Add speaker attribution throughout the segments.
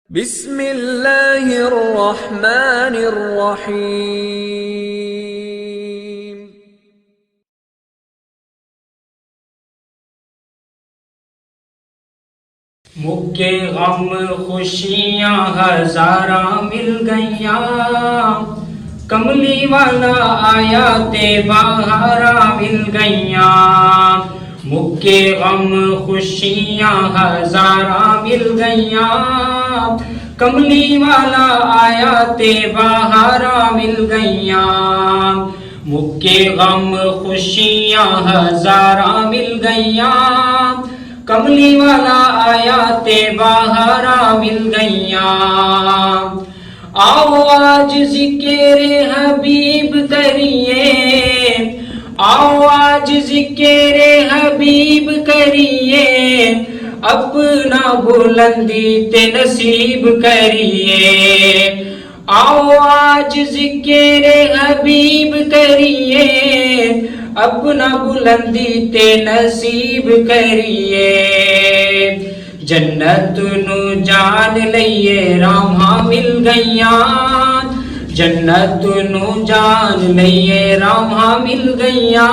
Speaker 1: बिस्मिल्लाहिर्रहमानिर्रहीम।
Speaker 2: मुक्के गम खुशियाँ हजारा मिल गईया, कमली वाला आया ते बहारा मिल गईया। मुक्के गम खुशियाँ हजारा मिल गईया, कमली वाला आया ते बहारा मिल गईया। मुक्के गम खुशियाँ हजारा मिल गईया, कमली वाला आया ते बहारा मिल गईया। आओ आज ज़िक्रे हबीब करिए, आओ आज ज़िक्रे हबीब करिए, अपना बुलंदी ते नसीब करिए। आओ आज ज़िक्रे हबीब करिए, अपना बुलंदी ते नसीब करिए। जन्नत नू जान लइए राहां मिल गईया, जन्नत नू जान लइए राहां मिल गईया।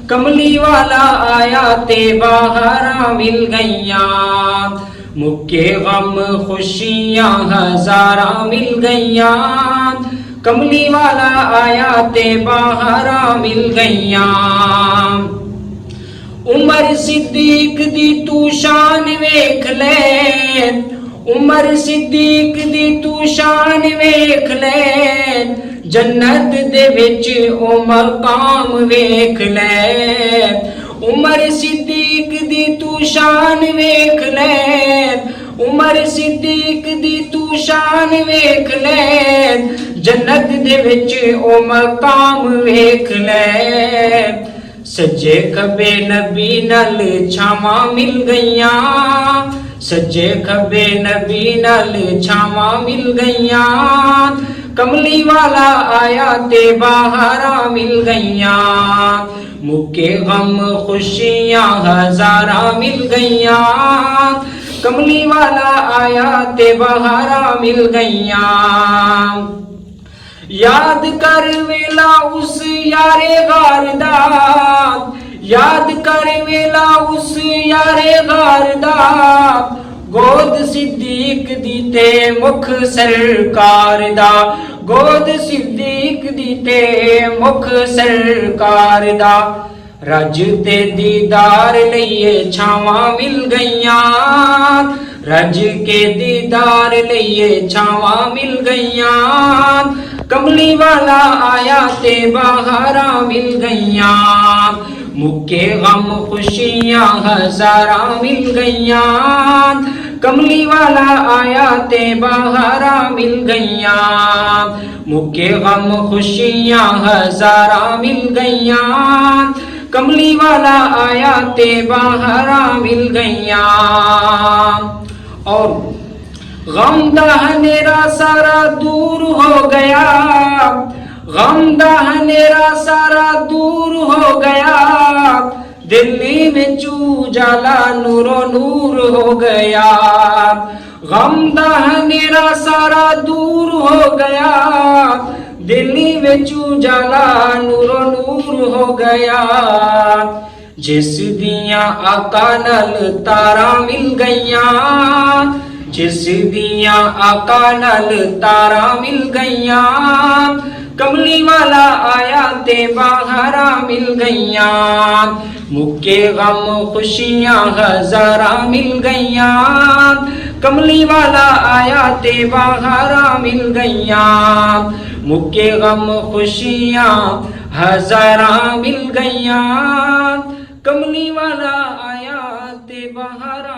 Speaker 2: कमली वाला आया ते बहारा मिल गईया। मुक्के गम खुशियाँ हजारा मिल गईया, कमली वाला आया ते बहारा मिल गईया। उमर सिद्दीक दी तू शान वेख ले, उमर सिद्दीक दी तू शान वेख ले, जन्नत दे विच ओ मकाम वेख ले। उमर सिद्दीक दी तू शान वेख ले, उमर सिद्दीक दी तू शान वेख ले, जन्नत दे विच ओ मकाम वेख ले। सज्जे खबे नबी नल छावां मिल गईया, सज्जे खबे नबी नल छावां मिल गईया। कमली वाला आया ते बहारा मिल गईया। मुक्के गम खुशियाँ हजारा मिल गईया, कमली वाला आया ते बहारा मिल गईया। याद कर वेला उस यारे गार दा, याद कर वेला उस यारे गार दा, गोद सिद्दीक दी ते मुख सरकार दा, गोद सिद्दीक दी ते मुख सरकार दा। रज ते दीदार लइए छावां मिल गईया, रज के दीदार लइए छावां मिल गईया। कमली वाला आया ते बहारा मिल गईया। मुक्के गम खुशियाँ हजारा मिल गईया, कमली वाला आया ते बहारा मिल गईया। मुक्के गम खुशियाँ हजारा मिल गईया, कमली वाला आया ते बहारा मिल गईया। और गम दा हनेरा सारा दूर हो गया, गम दा हनेरा सारा दूर हो गया, दिल्ली में उजाला नूरो नूर हो गया। गम दा हनेरा सारा दूर हो गया, दिल्ली में उजाला नूरो नूर हो गया। जिस दिया आका नल तारा मिल गईया, जिस दिया आका नल तारा मिल गईया। कमली वाला आया ते बहारा मिल गईया। मुक्के गम खुशियाँ हजारा मिल गईया, कमली वाला आया ते बहारा मिल गईया। मुक्के गम खुशियाँ हजारा मिल गईया, कमली वाला आया ते बहारा